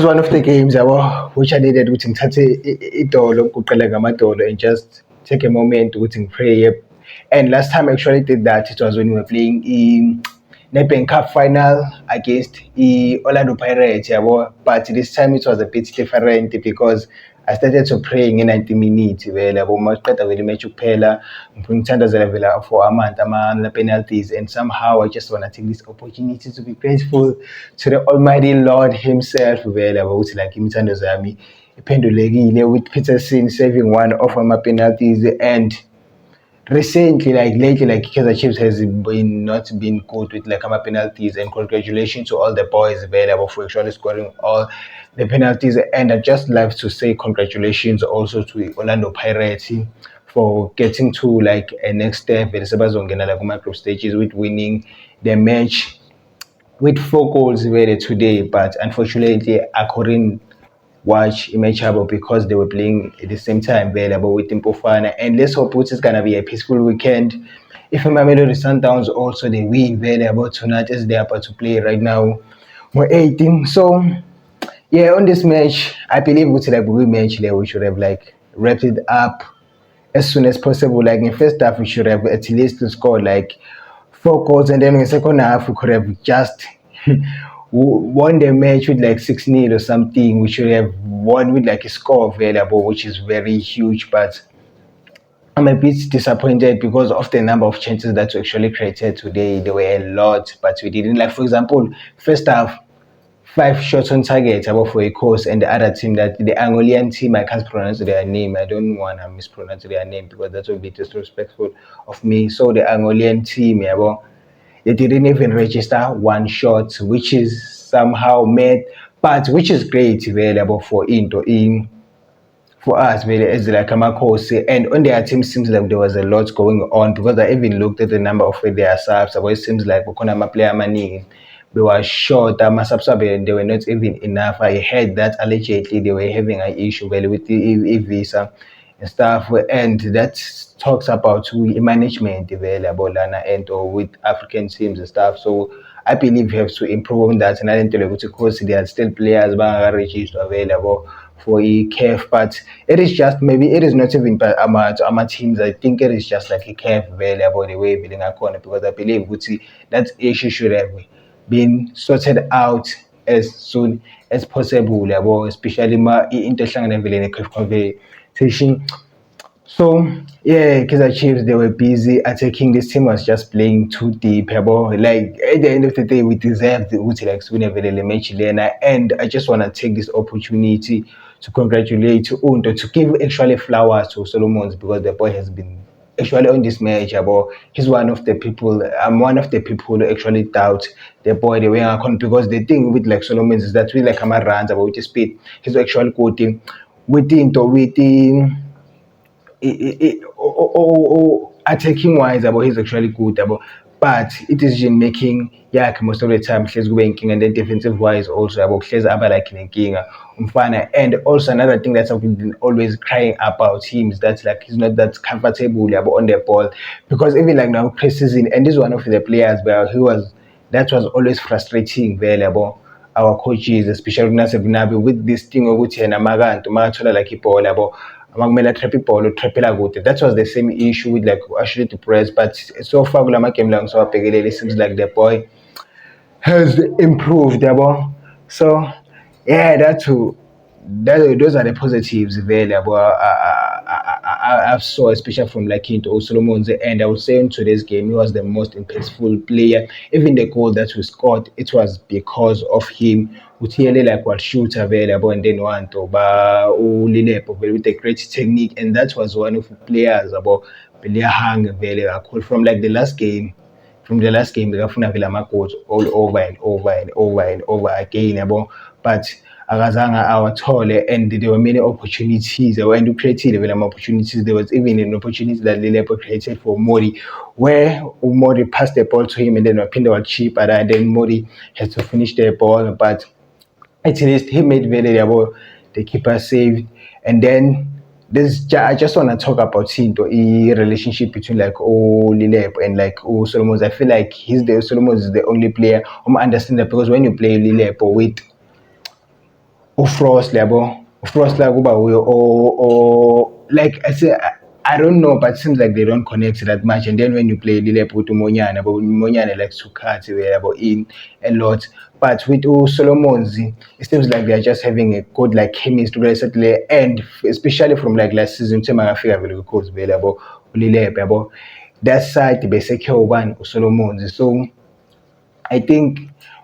one of the games which I needed ukuthi ngithathe idolo ngiguqele ngamadolo and just take a moment ukuthi ngipray. And last time I actually did that, it was when we were playing in Nedbank Cup final against the Orlando Pirates, but this time it was a bit different because I started to praying in 90 minutes vele yabo maqeda vele match ukuphela ngithandazela vele for ama penalties, and somehow I just want to take this opportunity to be grateful to the Almighty Lord himself vele yabo ukuthi like imithandazo yami iphendulekile with Peterson saving one of my penalties. And recently, like lately, like Kaizer Chiefs has not been good with like penalties, and congratulations to all the boys available for actually scoring all the penalties. And I just love to say congratulations also to Orlando Pirates for getting to like a next step in the group stages with winning the match with 4 goals today. But unfortunately, I couldn't watch Imechabo because they were playing at the same time available with Impofana. And let's hope it's gonna be a peaceful weekend. If Mamelodi Sundowns also they win available tonight as they are about to play right now, we're 18. So yeah, on this match, I believe it's like a match there we should have like wrapped it up as soon as possible. Like in first half we should have at least scored like 4 goals, and then in the second half we could have just won the match with like 6-0 or something. We should have won with like a score available, which is very huge. But I'm a bit disappointed because of the number of chances that we actually created today. There were a lot, but we didn't. Like for example, first half, 5 shots on target for a course, and the other team, that the Angolan team, I can't pronounce their name. I don't want to mispronounce their name because that would be disrespectful of me. So the Angolan team, they didn't even register 1 shot, which is somehow mad, but which is great available for for us really as like Amakhosi. And on their team seems like there was a lot going on because I even looked at the number of their subs. It seems like player money they were short, and they were not even enough. I heard that allegedly they were having an issue with the visa and stuff, and that talks about management available and or with African teams and stuff. So I believe we have to improve on that, and I didn't tell you because there are still players registered available for a CAF, but it is just maybe it is not even by our teams. I think it is just like a CAF available the way building a corner, because I believe that issue should have been sorted out as soon as possible, especially in conversation. So yeah, Kaizer Chiefs, they were busy attacking. This team was just playing too deep. Like at the end of the day, we deserved the like win a match. And I just want to take this opportunity to congratulate Unto, to give actually flowers to Solomons, because the boy has been actually on this match. He's one of the people. I'm one of the people who actually doubt the boy the way I can, because the thing with like Solomons is that we like runs about the speed. He's actually quoting within attacking wise he's actually good but it is in making most of the time he's banking, and then defensive wise also he's like and also another thing that's been always crying about him is that like he's not that comfortable on the ball, because even like now preseason, and this is one of the players where that was always frustrating available our coaches, especially Nasib Nabi, with this thing of which and like that was the same issue with like actually to press, but so far it seems like the boy has improved. So yeah, those are the positives available. I saw, especially from like into Solomon's, and I would say in today's game he was the most impactful player. Even the goal that we scored, it was because of him. Utiele like what shoot available, and then one to Lilepo with a great technique, and that was one of the players about player hang available from like the last game. From the last game, we have Villa coach all over and over and over and over again. But akazange awathole, and there were many opportunities. They were created opportunities. There was even an opportunity that Lilepo created for Mori, where Mori passed the ball to him, and then Pinda was cheap, and then Mori had to finish the ball. But at least he made very the keeper saved. And then I just want to talk about the relationship between like Lilep and like Solomons. I feel like Solomons is the only player who understand that, because when you play Lilep with uFrost yabo. uFrost la kuba uyo or like I say I don't know, but it seems like they don't connect that much. And then when you play Liverpool with Monyane, but Monyane likes to cut in a lot. But with Solomons, it seems like they're just having a good like chemistry recently, and especially from like last season, Tema Africa will because available Liverpool. That side, they secure one Solomons. So I think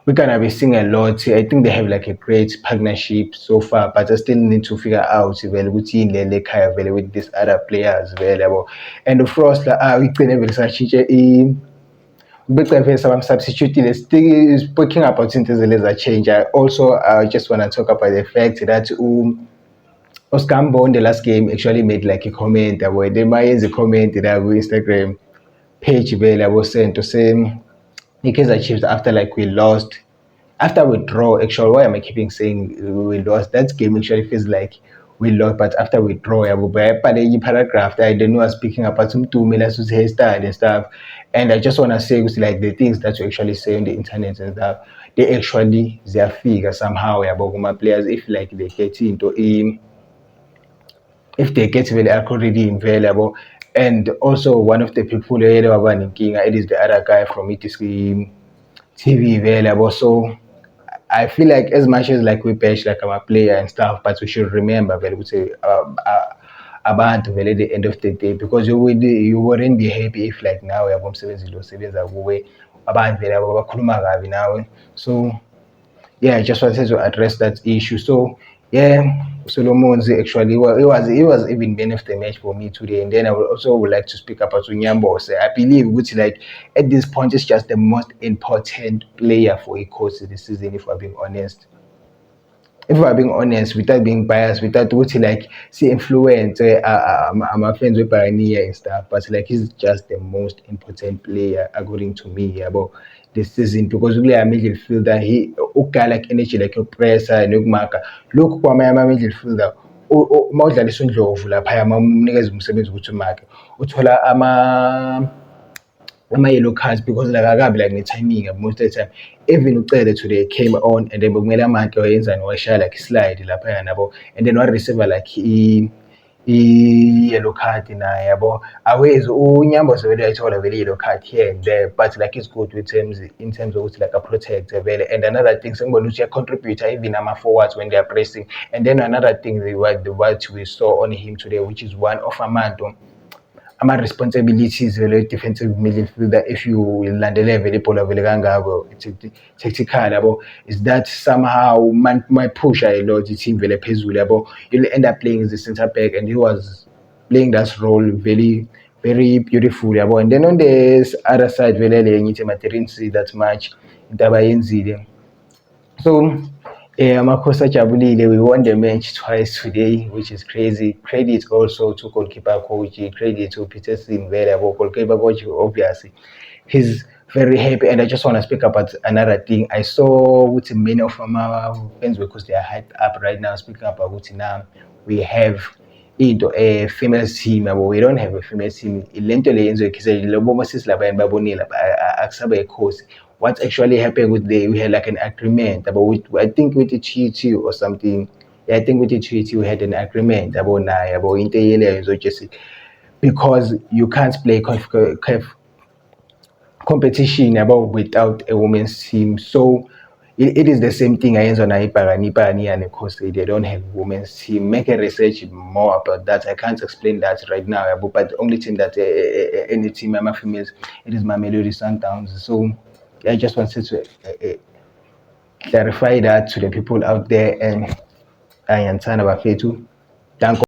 we're gonna be seeing a lot. I think they have like a great partnership so far, but I still need to figure out well with these other players available. And of course, we can have such because I'm substituting still speaking about things a change. I just want to talk about the fact that Oscar Mbo in the last game actually made like a comment where they might a comment that Instagram page available sent to say the Kaizer Chiefs after like we lost after we draw, actually, why am I keeping saying we lost? That game actually feels like we lost, but after we draw, yeah, but paragraph that I don't know was speaking about some 2 minutes to hairstyle and stuff. And I just want to say, like the things that you actually say on the internet and stuff, they are figure somehow, yeah, about my players if like they get into if they get really already available. And also one of the people it is the other guy from it is TV available. So I feel like as much as like we bash like I'm a player and stuff, but we should remember that we say abantu vele at the end of the day because you wouldn't be happy if like now uyabo umsebenzi lo sebenza kuwe abantu vele abakhuluma kabi nawe. So yeah, I just wanted to address that issue. So yeah, Solomon's actually it was even man of the match for me today. And then I would also would like to speak about Unyambo. So I believe which like at this point is just the most important player for a coach this season, if we're being honest. If we're being honest, without being biased, without what like see influence, I'm friends with Pioneer and stuff, but like he's just the most important player according to me yeah, about this season because really a midfielder he okay like energy like your presser and yokumaka. Look kwamanye ama-midfielder uma udlalisa uNdlovu laphaya uma umnikeza umsebenzi ukuthi umakhe uthola ama-yellow cards because like akabi like ne-timing most of the time. Even ucele today came on and then bekumele amanke wayenzani washaya like slide laphaya nabo and then wa-receiver like i-yellow card naye yabo awezi unyambo sevele ayithola vele i-yellow card here and there but like it's good in terms of ukuthi like a-protect vele. And another thing sengibona ukuthi uya-contribute even ama-forwards when they are pressing. And then another thing what we saw on him today which is one of ama-responsibilities vele defensive midfielder if you landele vele ibhola vele kangako tactical yabo is that somehow my pusher a lot team vele phezulu yabo you'll end up playing as a centre back and he was playing that role very beautiful yabo. And then on the other side vele le ngithi I didn't see that much into abayenzile. So Amakhosi ajabulile, we won the match twice today, which is crazy. Credit also to goalkeeper coach, credit to Peter Simvela, goalkeeper coach, obviously. He's very happy. And I just want to speak about another thing. I saw with many of our fans because they are hyped up right now, speaking about what now we have into a female team, but we don't have a female team. Ilento leyenziwe khise lobo masisi labayani babonile akusabe ikhosi. What's actually happened with we had like an agreement about I think with the TT or something. Yeah, I think with the TT we had an agreement about into just because you can't play competition about without a women's team. So it is the same thing I on Iparani and of course they don't have women's team. Make a research more about that. I can't explain that right now, but the only thing that any team I'm females it is my Melody Sundowns. So I just wanted to clarify that to the people out there and I understand about Fetu. Thank